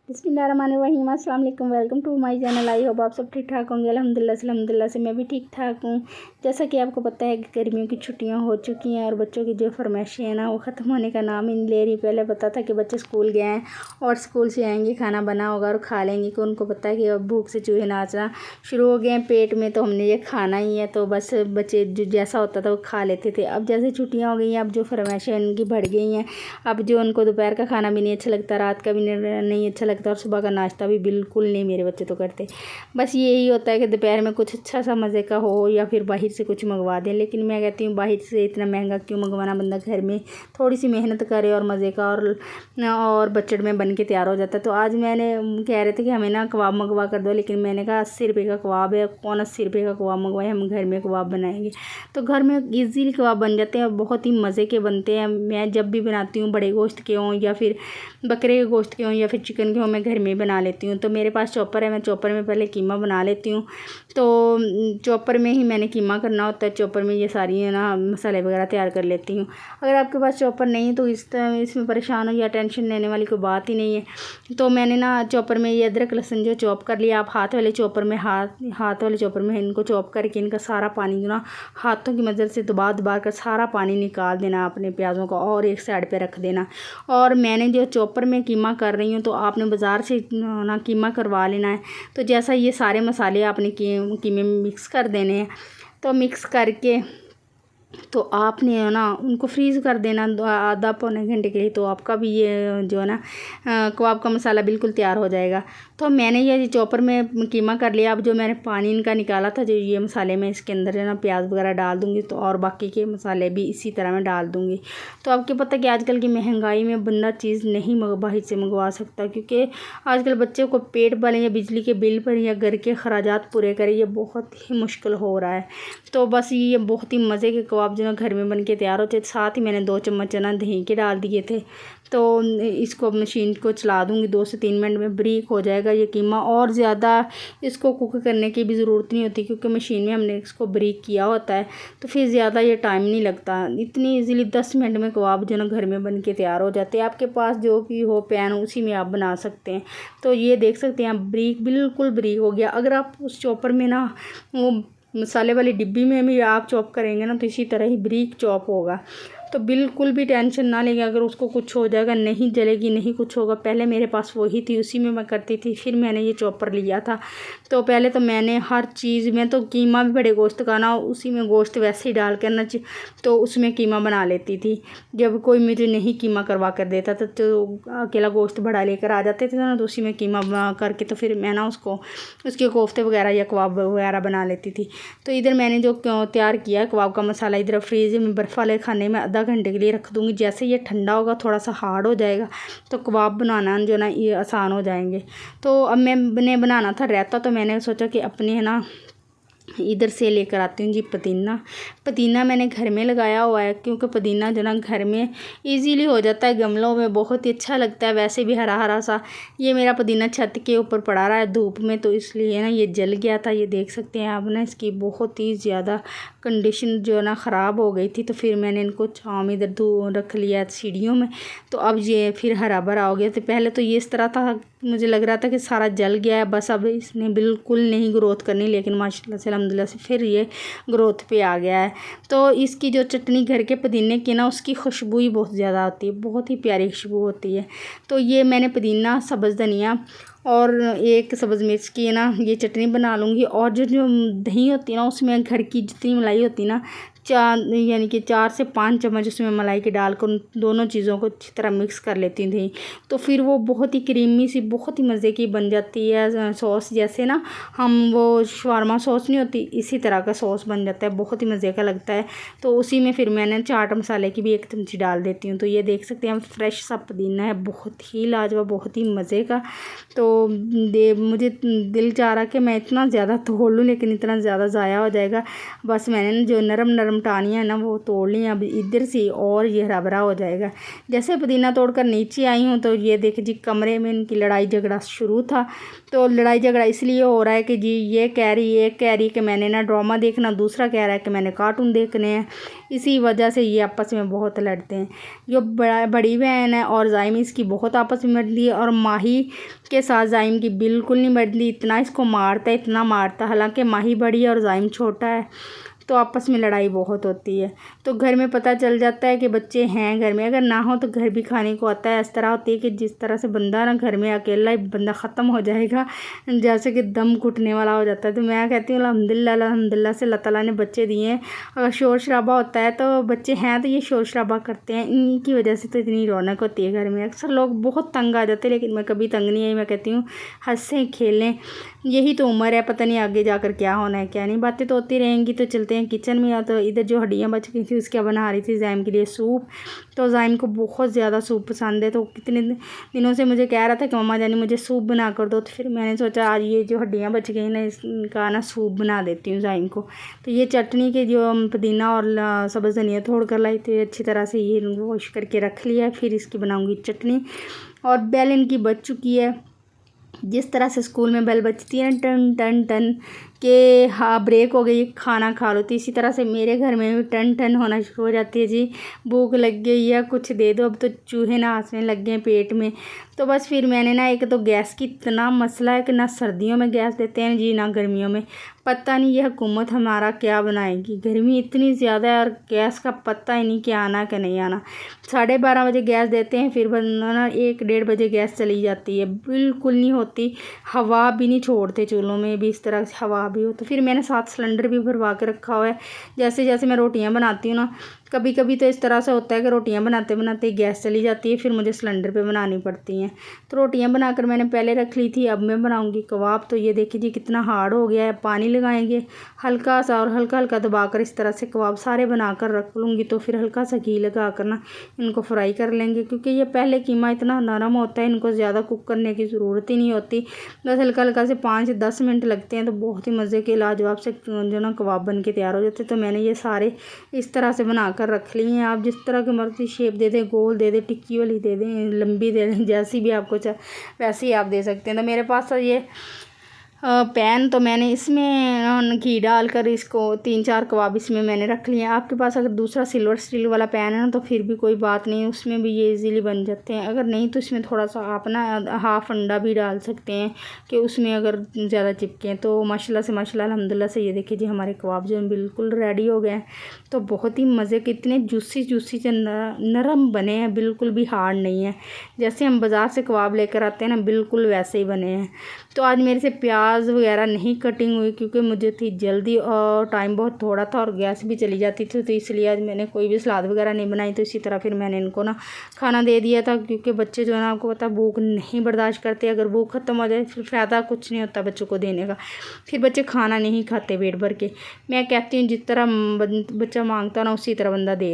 बिस्मिल्लाहिर्रहमानिर्रहीम, अस्सलाम वालेकुम, welcome to my channel. I hope आप सब ठीक ठाक होंगे। अल्हम्दुलिल्लाह से मैं भी ठीक ठाक हूँ। जैसा कि आपको पता है कि गर्मियों की छुट्टियां हो चुकी हैं और बच्चों की जो फरमाइशें हैं ना वो ख़त्म होने का नाम ही नहीं ले रही। पहले पता था कि बच्चे स्कूल गए हैं और स्कूल से आएंगे, खाना बना होगा और खा लेंगे, कि उनको पता है कि अब भूख से चूहे नाचना शुरू हो गए हैं पेट में, तो हमने ये खाना ही है। तो बस बच्चे जो जैसा होता था वो खा लेते थे। अब जैसे छुट्टियाँ हो गई हैं, अब जो फरमाइशें उनकी बढ़ गई हैं, अब जो उनको दोपहर का खाना भी नहीं अच्छा लगता, रात का भी नहीं अच्छा लगता और सुबह का नाश्ता भी बिल्कुल नहीं मेरे बच्चे तो करते। बस यही होता है कि दोपहर में कुछ अच्छा सा मज़े का हो या फिर बाहर से कुछ मंगवा दें। लेकिन मैं कहती हूँ बाहर से इतना महंगा क्यों मंगवाना, बंदा घर में थोड़ी सी मेहनत करे और मज़े का और बजट में बन के तैयार हो जाता है। तो आज मैंने कह रहे थे कि हमें ना कबाब मंगवा कर दो, लेकिन मैंने कहा 80 रुपये का कबाब है, कौन 80 रुपये का कबाब मंगवाए, हम घर में कबाब बनाएंगे। तो घर में ईज़िली कबाब बन जाते हैं और बहुत ही मज़े के बनते हैं। मैं जब भी बनाती हूँ, बड़े गोश्त के हों या फिर बकरे के गोश्त के हों या फिर चिकन के हों, मैं घर में बना लेती हूँ। तो मेरे पास चॉपर है, मैं चॉपर में पहले कीमा बना लेती हूँ। तो चॉपर में ही मैंने कीमा करना होता है, चॉपर में ये सारी है ना मसाले वगैरह तैयार कर लेती हूँ। अगर आपके पास चॉपर नहीं है तो इसमें परेशान हो या टेंशन लेने वाली कोई बात ही नहीं है। तो मैंने ना चॉपर में ये अदरक लहसुन जो चॉप कर लिया। आप हाथ वाले चॉपर में इनको चॉप करके इनका सारा पानी जो ना हाथों की मदद से दबा दबा कर सारा पानी निकाल देना अपने प्याज़ों का और एक साइड पे रख देना। और मैंने जो चॉपर में कीमा कर रही हूँ, तो आपने बाज़ार से ना कीमा करवा लेना है। तो जैसा ये सारे मसाले आपने कीमे में मिक्स कर देने हैं। तो मिक्स करके तो आपने ना उनको फ्रीज़ कर देना आधा पौने घंटे के लिए। तो आपका भी ये जो है ना कबाब का मसाला बिल्कुल तैयार हो जाएगा। तो मैंने ये चॉपर में कीमा कर लिया। अब जो मैंने पानी इनका निकाला था, जो ये मसाले में इसके अंदर जो ना प्याज वगैरह डाल दूँगी, तो और बाकी के मसाले भी इसी तरह मैं डाल दूँगी। तो आपको पता कि आजकल की महंगाई में बंदा चीज़ नहीं बाहर से मंगवा सकता, क्योंकि आजकल बच्चे को पेट भरें या बिजली के बिल पर या घर के अखराजात पूरे करें, ये बहुत ही मुश्किल हो रहा है। तो बस ये बहुत ही मज़े के कबाब जो ना घर में बन के तैयार होते। साथ ही मैंने 2 चम्मच ना दही के डाल दिए थे। तो इसको मशीन को चला दूँगी, 2 से 3 मिनट में ब्रीक हो जाएगा ये कीमा। और ज़्यादा इसको कुक करने की भी ज़रूरत नहीं होती, क्योंकि मशीन में हमने इसको ब्रीक किया होता है, तो फिर ज़्यादा ये टाइम नहीं लगता। इतनी ईज़िली 10 मिनट में कबाब जो ना घर में बन के तैयार हो जाते हैं। आपके पास जो भी हो पैन, उसी में आप बना सकते हैं। तो ये देख सकते हैं आप, बिल्कुल ब्रीक हो गया। अगर आप उस चॉपर में ना वो मसाले वाली डिब्बी में भी आप चॉप करेंगे ना, तो इसी तरह ही ब्रीक चॉप होगा। तो बिल्कुल भी टेंशन ना लेंगे अगर उसको कुछ हो जाएगा, नहीं जलेगी, नहीं कुछ होगा। पहले मेरे पास वही थी, उसी में मैं करती थी। फिर मैंने ये चॉपर लिया था। तो पहले तो मैंने हर चीज़ में, तो कीमा भी बड़े गोश्त का ना उसी में गोश्त वैसे ही डाल कर ना, तो उसमें कीमा बना लेती थी। जब कोई मुझे नहीं कीमा करवा कर देता था, तो अकेला गोश्त बड़ा लेकर आ जाते थे ना, तो उसी में कीमा बना करके तो फिर मैं ना उसके कोफ्ते वगैरह या कबाब वगैरह बना लेती थी। तो इधर मैंने जो तैयार किया है कबाब का मसाला, इधर फ्रीज में बर्फ़ वाले खाने में आधा घंटे के लिए रख दूँगी। जैसे ये ठंडा होगा, थोड़ा सा हार्ड हो जाएगा, तो कबाब बनाना जो ना ये आसान हो जाएंगे। तो अब मैंने बनाना था रायता, तो मैंने सोचा कि अपने है ना इधर से लेकर आती हूँ जी पुदीना मैंने घर में लगाया हुआ है, क्योंकि पुदीना जो ना घर में इजीली हो जाता है, गमलों में बहुत ही अच्छा लगता है। वैसे भी हरा हरा सा ये मेरा पुदीना छत के ऊपर पड़ा रहा है धूप में, तो इसलिए ना ये जल गया था। ये देख सकते हैं आप ना, इसकी बहुत ही ज़्यादा कंडीशन जो ना ख़राब हो गई थी। तो फिर मैंने इनको छाँव में इधर रख लिया सीढ़ियों में, तो अब ये फिर हरा भरा हो गया। तो पहले तो ये इस तरह था, मुझे लग रहा था कि सारा जल गया है, बस अब इसने बिल्कुल नहीं ग्रोथ करनी, लेकिन माशाल्लाह से अल्हम्दुलिल्लाह से फिर ये ग्रोथ पे आ गया है। तो इसकी जो चटनी घर के पुदीने की ना, उसकी खुशबू ही बहुत ज़्यादा होती है, बहुत ही प्यारी खुशबू होती है। तो ये मैंने पुदीना, सब्ज़ धनिया और एक सब्ज़ मिर्च की ना ये चटनी बना लूँगी। और जो दही होती है ना, उसमें घर की जितनी मलाई होती है ना, यानी कि 4 से 5 चम्मच उसमें मलाई के डालकर उन दोनों चीज़ों को अच्छी तरह मिक्स कर लेती थी। तो फिर वो बहुत ही क्रीमी सी, बहुत ही मज़े की बन जाती है सॉस। जैसे ना हम वो शवारमा सॉस नहीं होती, इसी तरह का सॉस बन जाता है, बहुत ही मज़े का लगता है। तो उसी में फिर मैंने चाट मसाले की भी 1 चमची डाल देती हूँ। तो ये देख सकते हैं, फ्रेश सा पुदीना है, बहुत ही लाजवाब, बहुत ही मज़े का। तो मुझे दिल चाह रहा कि मैं इतना ज़्यादा तोड़ लूँ, लेकिन इतना ज़्यादा ज़ाया हो जाएगा। बस मैंने जो नरम नरम टमाटानियाँ ना वो तोड़ ली, अब इधर से और ये हरा भरा हो जाएगा। जैसे पुदीना तोड़कर नीचे आई हूँ तो ये देख जी कमरे में इनकी लड़ाई झगड़ा शुरू था। तो लड़ाई झगड़ा इसलिए हो रहा है कि जी ये कह रही कि मैंने ना ड्रामा देखना, दूसरा कह रहा है कि मैंने कार्टून देखने हैं। इसी वजह से ये आपस में बहुत लड़ते हैं। जो बड़ी बहन है और ज़ाइम इसकी बहुत आपस में लड़ती है, और माही के साथ ज़ाइम की बिल्कुल नहीं बढ़ती, इतना इसको मारता है, इतना मारता। हालांकि माही बड़ी है और ज़ाइम छोटा है, तो आपस में लड़ाई बहुत होती है। तो घर में पता चल जाता है कि बच्चे हैं घर में, अगर ना हो तो घर भी खाने को आता है। इस तरह होती है कि जिस तरह से बंदा ना घर में अकेला ही बंदा ख़त्म हो जाएगा, जैसे कि दम घुटने वाला हो जाता है। तो मैं कहती हूँ अल्हम्दुलिल्लाह से अल्लाह ताला ने बच्चे दिए हैं। अगर शोर शराबा होता है तो बच्चे हैं तो ये शोर शराबा करते हैं, इन्हीं की वजह से तो इतनी रौनक होती है घर में। अक्सर लोग बहुत तंग आ जाते हैं, लेकिन मैं कभी तंग नहीं आई। मैं कहती हूँ हंसें खेलें, यही तो उम्र है, पता नहीं आगे जाकर क्या होना है क्या नहीं। बातें तो होती रहेंगी। तो चलते हैं किचन में। या तो इधर जो हड्डियाँ बच गई थी उसके बना रही थी ज़ाइम के लिए सूप। तो ज़ाइम को बहुत ज़्यादा सूप पसंद है, तो कितने दिनों से मुझे कह रहा था कि मम्मा जानी मुझे सूप बना कर दो। तो फिर मैंने सोचा आज ये जो हड्डियाँ बच गई ना इसका ना सूप बना देती हूँ ज़ाइम को। तो ये चटनी के जो पुदीना और सब्ज़ धनिया तोड़ कर लाई थी, अच्छी तरह से ये वॉश करके रख लिया। फिर इसकी बनाऊँगी चटनी। और बेल इनकी बच चुकी है। जिस तरह से स्कूल में बेल बजती है टन टन टन के हाँ ब्रेक हो गई, खाना खा लो, तो इसी तरह से मेरे घर में भी टन टन होना शुरू हो जाती है। जी भूख लग गई या कुछ दे दो, अब तो चूहे नाचने लग गए पेट में। तो बस फिर मैंने ना, एक तो गैस की इतना मसला है कि ना सर्दियों में गैस देते हैं जी ना गर्मियों में। पता नहीं ये हुकूमत हमारा क्या बनाएगी, गर्मी इतनी ज़्यादा है और गैस का पता ही नहीं कि आना कि नहीं आना। 12:30 बजे गैस देते हैं, फिर ना 1-1:30 बजे गैस चली जाती है, बिल्कुल नहीं होती। हवा भी नहीं छोड़ते चूल्हों में भी, इस तरह से हवा भी हो। तो फिर मैंने 7 सिलेंडर भी भरवा के रखा हुआ है। जैसे जैसे मैं रोटियां बनाती हूँ ना, कभी कभी तो इस तरह से होता है कि रोटियां बनाते बनाते गैस चली जाती है, फिर मुझे सिलेंडर पे बनानी पड़ती हैं। तो रोटियां बनाकर मैंने पहले रख ली थी। अब मैं बनाऊंगी कबाब। तो ये देखिए जी कितना हार्ड हो गया है। पानी लगाएंगे हल्का सा और हल्का हल्का दबाकर इस तरह से कबाब सारे बनाकर रख लूँगी। तो फिर हल्का सा घी लगा कर ना इनको फ्राई कर लेंगे, क्योंकि ये पहले कीमा इतना नरम होता है, इनको ज़्यादा कुक करने की ज़रूरत ही नहीं होती। बस हल्का हल्का से 5-10 मिनट लगते हैं, तो बहुत ही मज़े के लाजवाब से जो ना कबाब बन के तैयार हो जाते। तो मैंने ये सारे इस तरह से बनाकर रख ली हैं। आप जिस तरह की मर्ज़ी शेप दे दें, गोल दे दें, टिक्की वाली दे दें, लंबी दे दें, जैसी भी आपको वैसे ही आप दे सकते हैं। तो मेरे पास तो ये पैन, तो मैंने इसमें घी डालकर इसको 3-4 कबाब इसमें मैंने रख लिए। आपके पास अगर दूसरा सिल्वर स्टील वाला पैन है ना, तो फिर भी कोई बात नहीं, उसमें भी ये इजीली बन जाते हैं। अगर नहीं तो इसमें थोड़ा सा आप ना हाफ अंडा भी डाल सकते हैं कि उसमें अगर ज़्यादा चिपके। तो माशाल्लाह अल्हम्दुलिल्लाह से ये देखिए जी हमारे कबाब जो बिल्कुल रेडी हो गए हैं। तो बहुत ही मज़े के, इतने जूसी से नरम बने हैं, बिल्कुल भी हार्ड नहीं है। जैसे हम बाज़ार से कबाब लेकर आते हैं ना, बिल्कुल वैसे ही बने हैं। तो आज मेरे से प्याज वगैरह नहीं कटिंग हुई, क्योंकि मुझे थी जल्दी और टाइम बहुत थोड़ा था और गैस भी चली जाती थी। तो इसलिए आज मैंने कोई भी सलाद वगैरह नहीं बनाई। तो इसी तरह फिर मैंने इनको ना खाना दे दिया था, क्योंकि बच्चे जो है ना, आपको पता भूख नहीं बर्दाश्त करते। अगर भूख ख़त्म हो जाए फिर फ़ायदा कुछ नहीं होता बच्चों को देने का, फिर बच्चे खाना नहीं खाते पेट भर के। मैं कहती हूँ जिस तरह बच्चा मांगता ना, उसी तरह बंदा दे।